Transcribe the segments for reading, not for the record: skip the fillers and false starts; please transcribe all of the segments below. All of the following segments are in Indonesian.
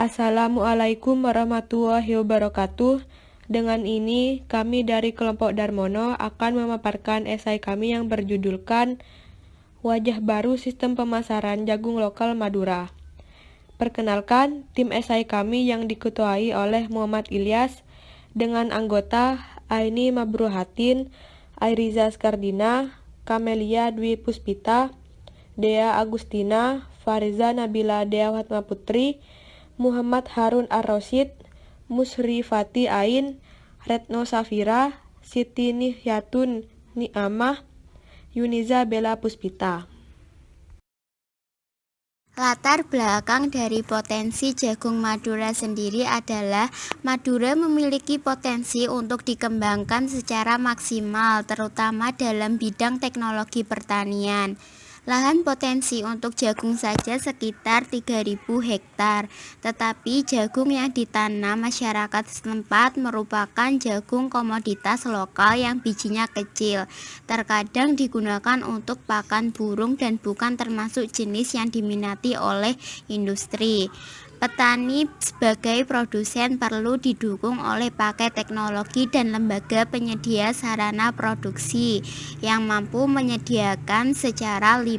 Assalamualaikum warahmatullahi wabarakatuh. Dengan ini, kami dari kelompok Darmono akan memaparkan esai kami yang berjudulkan Wajah Baru Sistem Pemasaran Jagung Lokal Madura. Perkenalkan, tim esai kami yang diketuai oleh Muhammad Ilyas dengan anggota Aini Mabruhatin, Airiza Skardina, Kamelia Dwi Puspita, Dea Agustina, Fariza Nabila Deawatma Putri, Muhammad Harun Ar-Rosyid, Musrifati Ain, Retno Safira, Siti Nihyatun Ni'amah, Yuniza Bella Puspita. Latar belakang dari potensi jagung Madura sendiri adalah Madura memiliki potensi untuk dikembangkan secara maksimal, terutama dalam bidang teknologi pertanian. Lahan potensi untuk jagung saja sekitar 3.000 hektar, tetapi jagung yang ditanam masyarakat setempat merupakan jagung komoditas lokal yang bijinya kecil, terkadang digunakan untuk pakan burung dan bukan termasuk jenis yang diminati oleh industri. Petani sebagai produsen perlu didukung oleh paket teknologi dan lembaga penyedia sarana produksi yang mampu menyediakan secara 5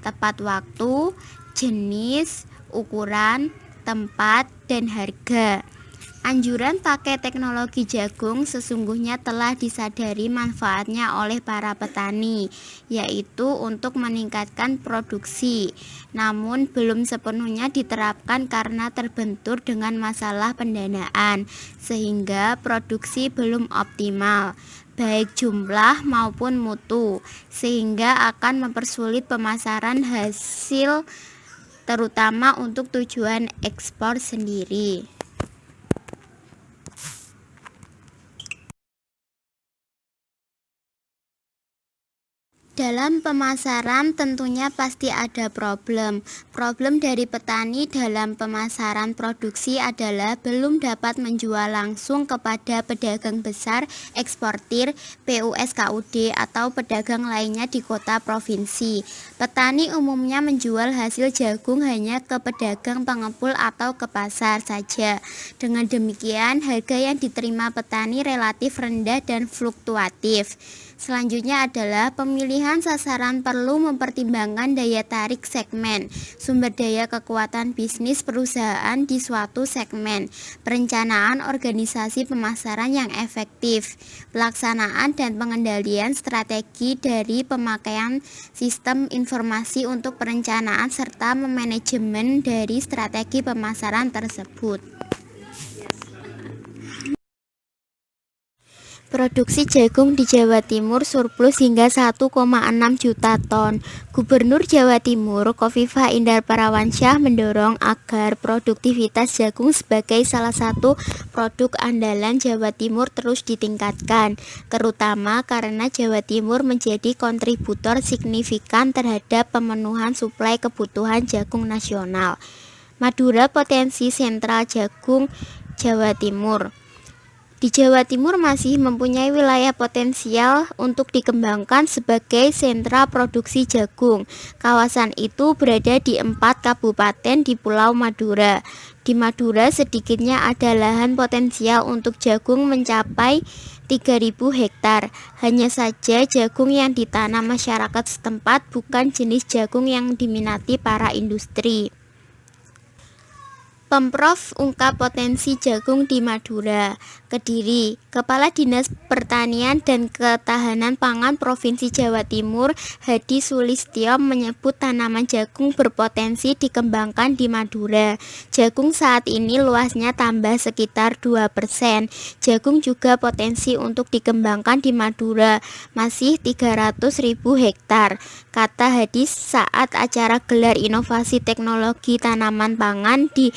tepat waktu, jenis, ukuran, tempat, dan harga. Anjuran pakai teknologi jagung sesungguhnya telah disadari manfaatnya oleh para petani, yaitu untuk meningkatkan produksi. Namun belum sepenuhnya diterapkan karena terbentur dengan masalah pendanaan, sehingga produksi belum optimal, baik jumlah maupun mutu, sehingga akan mempersulit pemasaran hasil terutama untuk tujuan ekspor sendiri. Dalam pemasaran tentunya pasti ada problem. Problem dari petani dalam pemasaran produksi adalah belum dapat menjual langsung kepada pedagang besar, eksportir, PUSKUD atau pedagang lainnya di kota provinsi. Petani umumnya menjual hasil jagung hanya ke pedagang pengepul atau ke pasar saja. Dengan demikian, harga yang diterima petani relatif rendah dan fluktuatif. Selanjutnya adalah pemilihan sasaran perlu mempertimbangkan daya tarik segmen, sumber daya kekuatan bisnis perusahaan di suatu segmen, perencanaan organisasi pemasaran yang efektif, pelaksanaan dan pengendalian strategi dari pemakaian sistem informasi untuk perencanaan serta memanajemen dari strategi pemasaran tersebut. Produksi jagung di Jawa Timur surplus hingga 1,6 juta ton. Gubernur Jawa Timur, Khofifah Indar Parawansyah mendorong agar produktivitas jagung sebagai salah satu produk andalan Jawa Timur terus ditingkatkan, terutama karena Jawa Timur menjadi kontributor signifikan terhadap pemenuhan suplai kebutuhan jagung nasional. Madura potensi sentral jagung Jawa Timur. Di Jawa Timur masih mempunyai wilayah potensial untuk dikembangkan sebagai sentra produksi jagung. Kawasan itu berada di 4 kabupaten di Pulau Madura. Di Madura sedikitnya ada lahan potensial untuk jagung mencapai 3.000 hektar. Hanya saja jagung yang ditanam masyarakat setempat bukan jenis jagung yang diminati para industri. Pemprov ungkap potensi jagung di Madura. Kediri, Kepala Dinas Pertanian dan Ketahanan Pangan Provinsi Jawa Timur, Hadi Sulistyo menyebut tanaman jagung berpotensi dikembangkan di Madura. Jagung saat ini luasnya tambah sekitar 2%. Jagung juga potensi untuk dikembangkan di Madura, masih 300.000 hektar. Kata Hadi saat acara gelar inovasi teknologi tanaman pangan di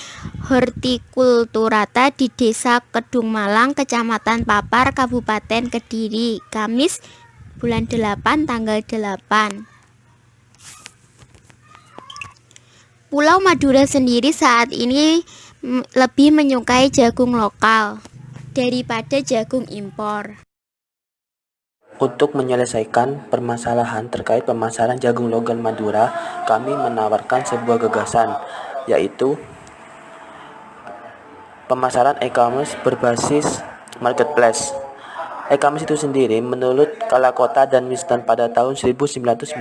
Hortikulturata di Desa Kedung Malang, Kecamatan Papar, Kabupaten Kediri, Kamis bulan 8 tanggal 8. Pulau Madura sendiri saat ini lebih menyukai jagung lokal daripada jagung impor. Untuk menyelesaikan permasalahan terkait pemasaran jagung lokal Madura, kami menawarkan sebuah gagasan, yaitu pemasaran e-commerce berbasis marketplace. E-commerce itu sendiri menurut Kalakota dan Winston pada tahun 1997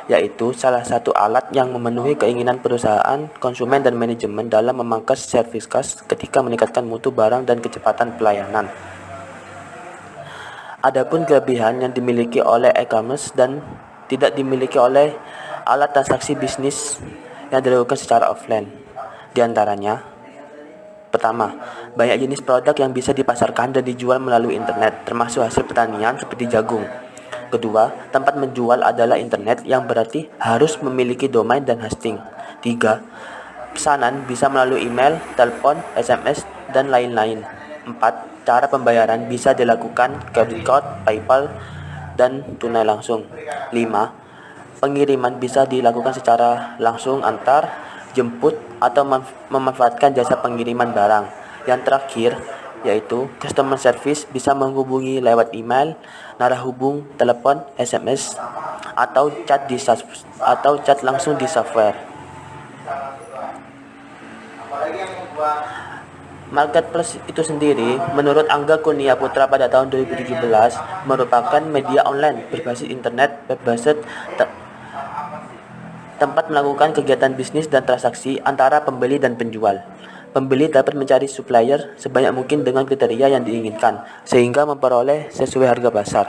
yaitu salah satu alat yang memenuhi keinginan perusahaan, konsumen, dan manajemen dalam memangkas service cost ketika meningkatkan mutu barang dan kecepatan pelayanan. Adapun kelebihan yang dimiliki oleh e-commerce dan tidak dimiliki oleh alat transaksi bisnis yang dilakukan secara offline. Di antaranya, pertama, banyak jenis produk yang bisa dipasarkan dan dijual melalui internet, termasuk hasil pertanian seperti jagung. Kedua, tempat menjual adalah internet yang berarti harus memiliki domain dan hosting. Tiga, pesanan bisa melalui email, telepon, SMS, dan lain-lain. Empat, cara pembayaran bisa dilakukan credit card, PayPal, dan tunai langsung. Lima, pengiriman bisa dilakukan secara langsung antar, jemput, atau memanfaatkan jasa pengiriman barang. Yang terakhir, yaitu customer service bisa menghubungi lewat email, narah hubung, telepon, SMS, atau chat langsung di software. Marketplace itu sendiri, menurut Angga Kurnia Putra pada tahun 2017, merupakan media online berbasis internet, web-based tempat melakukan kegiatan bisnis dan transaksi antara pembeli dan penjual. Pembeli dapat mencari supplier sebanyak mungkin dengan kriteria yang diinginkan, sehingga memperoleh sesuai harga pasar.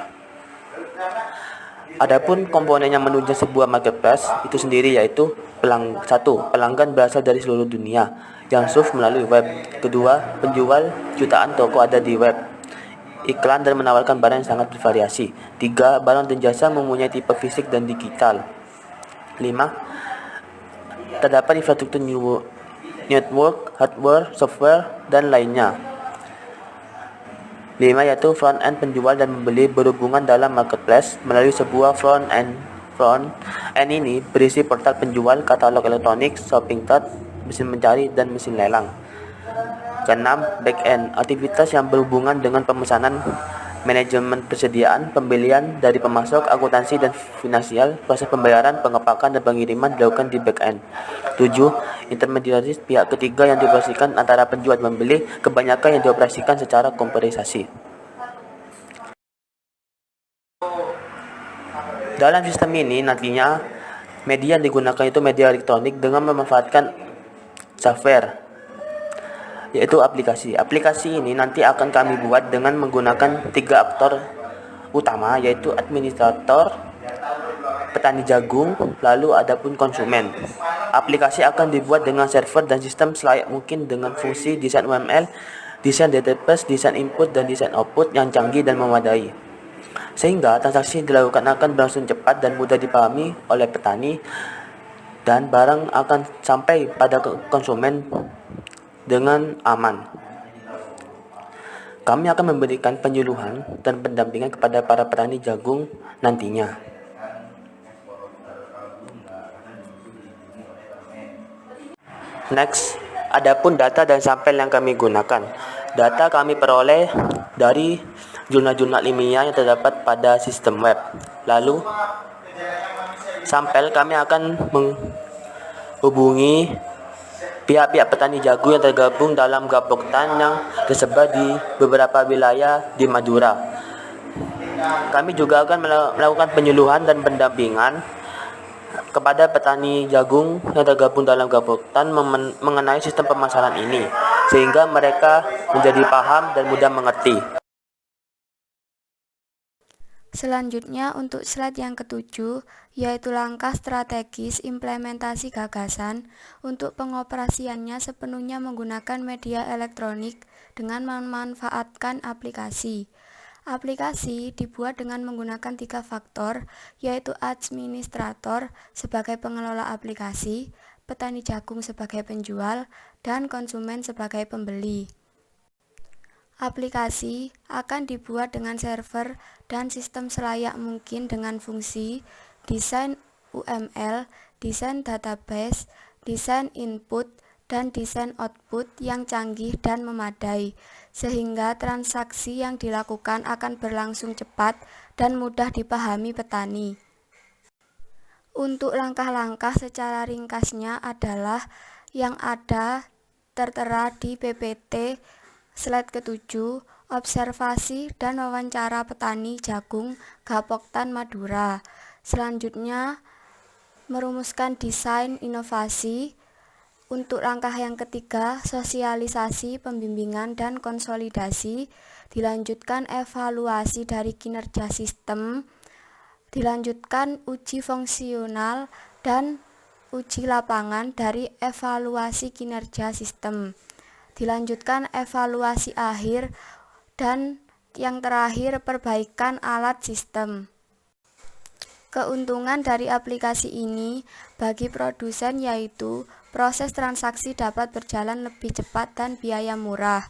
Adapun komponen yang menunjang sebuah marketplace itu sendiri yaitu pelanggan berasal dari seluruh dunia yang surf melalui web. Kedua, penjual jutaan toko ada di web. Iklan dan menawarkan barang yang sangat bervariasi. Tiga, barang dan jasa mempunyai tipe fisik dan digital. 5. Terdapat infrastruktur network, hardware, software, dan lainnya. 5. Yaitu front-end penjual dan pembeli berhubungan dalam marketplace melalui sebuah front-end. Front-end ini berisi portal penjual, katalog elektronik, shopping cart, mesin mencari, dan mesin lelang. Keenam, back-end, aktivitas yang berhubungan dengan pemesanan, manajemen persediaan, pembelian dari pemasok, akuntansi, dan finansial, proses pembayaran, pengepakan, dan pengiriman dilakukan di back-end. 7. Intermediaris, pihak ketiga yang dioperasikan antara penjual dan pembeli, kebanyakan yang dioperasikan secara komputerisasi. Dalam sistem ini nantinya media yang digunakan itu media elektronik dengan memanfaatkan software, yaitu aplikasi. Aplikasi ini nanti akan kami buat dengan menggunakan 3 aktor utama, yaitu administrator, petani jagung, lalu adapun konsumen. Aplikasi akan dibuat dengan server dan sistem selayak mungkin dengan fungsi desain UML, desain database, desain input, dan desain output yang canggih dan memadai. Sehingga transaksi dilakukan akan berlangsung cepat dan mudah dipahami oleh petani, dan barang akan sampai pada konsumen dengan aman. Kami akan memberikan penyuluhan dan pendampingan kepada para petani jagung nantinya. Next, adapun data dan sampel yang kami gunakan. Data kami peroleh dari jurnal-jurnal ilmiah yang terdapat pada sistem web. Lalu, sampel kami akan menghubungi pihak-pihak petani jagung yang tergabung dalam Gapoktan yang tersebar di beberapa wilayah di Madura. Kami juga akan melakukan penyuluhan dan pendampingan kepada petani jagung yang tergabung dalam Gapoktan mengenai sistem pemasaran ini, sehingga mereka menjadi paham dan mudah mengerti. Selanjutnya untuk slide yang ke-7, yaitu langkah strategis implementasi gagasan untuk pengoperasiannya sepenuhnya menggunakan media elektronik dengan memanfaatkan aplikasi. Aplikasi dibuat dengan menggunakan 3 faktor, yaitu administrator sebagai pengelola aplikasi, petani jagung sebagai penjual, dan konsumen sebagai pembeli. Aplikasi akan dibuat dengan server dan sistem selayak mungkin dengan fungsi desain UML, desain database, desain input, dan desain output yang canggih dan memadai, sehingga transaksi yang dilakukan akan berlangsung cepat dan mudah dipahami petani. Untuk langkah-langkah secara ringkasnya adalah yang ada tertera di PPT slide ke-7, observasi dan wawancara petani jagung Gapoktan Madura. Selanjutnya, merumuskan desain inovasi. Untuk langkah yang ketiga, sosialisasi, pembimbingan, dan konsolidasi. Dilanjutkan evaluasi dari kinerja sistem. Dilanjutkan uji fungsional dan uji lapangan dari evaluasi kinerja sistem. Dilanjutkan evaluasi akhir dan yang terakhir perbaikan alat sistem. Keuntungan dari aplikasi ini bagi produsen yaitu proses transaksi dapat berjalan lebih cepat dan biaya murah.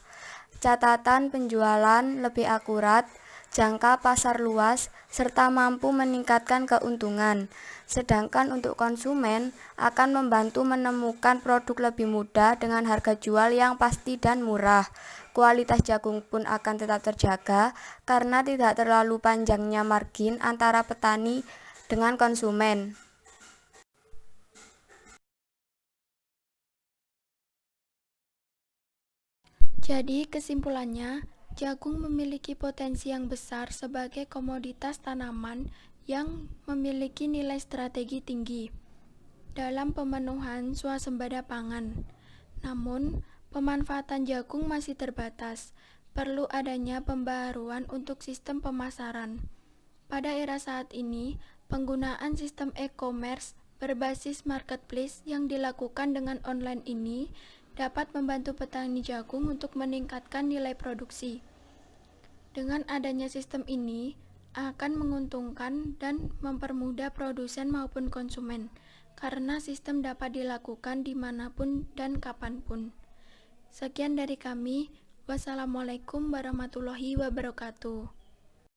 Catatan penjualan lebih akurat, jangka pasar luas, serta mampu meningkatkan keuntungan. Sedangkan untuk konsumen akan membantu menemukan produk lebih mudah dengan harga jual yang pasti dan murah. Kualitas jagung pun akan tetap terjaga karena tidak terlalu panjangnya margin antara petani dengan konsumen. Jadi kesimpulannya, jagung memiliki potensi yang besar sebagai komoditas tanaman yang memiliki nilai strategi tinggi dalam pemenuhan swasembada pangan. Namun, pemanfaatan jagung masih terbatas. Perlu adanya pembaharuan untuk sistem pemasaran. Pada era saat ini, penggunaan sistem e-commerce berbasis marketplace yang dilakukan dengan online ini dapat membantu petani jagung untuk meningkatkan nilai produksi. Dengan adanya sistem ini, akan menguntungkan dan mempermudah produsen maupun konsumen, karena sistem dapat dilakukan dimanapun dan kapanpun. Sekian dari kami. Wassalamualaikum warahmatullahi wabarakatuh.